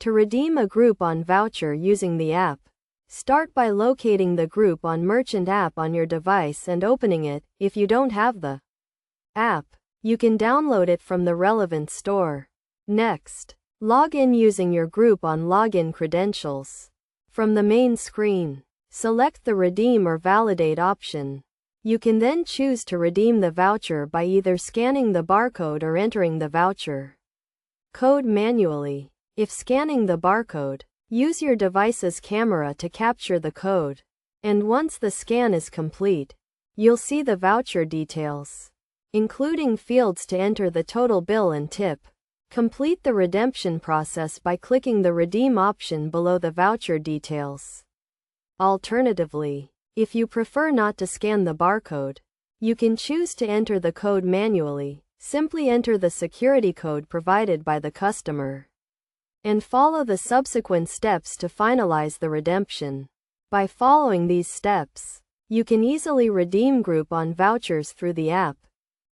To redeem a Groupon voucher using the app, start by locating the Groupon merchant app on your device and opening it. If you don't have the app, you can download it from the relevant store. Next, log in using your Groupon login credentials. From the main screen, select the Redeem or Validate option. You can then choose to redeem the voucher by either scanning the barcode or entering the voucher code manually. If scanning the barcode, use your device's camera to capture the code. And once the scan is complete, you'll see the voucher details, including fields to enter the total bill and tip. Complete the redemption process by clicking the Redeem option below the voucher details. Alternatively, if you prefer not to scan the barcode, you can choose to enter the code manually. Simply enter the security code provided by the customer and follow the subsequent steps to finalize the redemption. By following these steps, you can easily redeem Groupon vouchers through the app.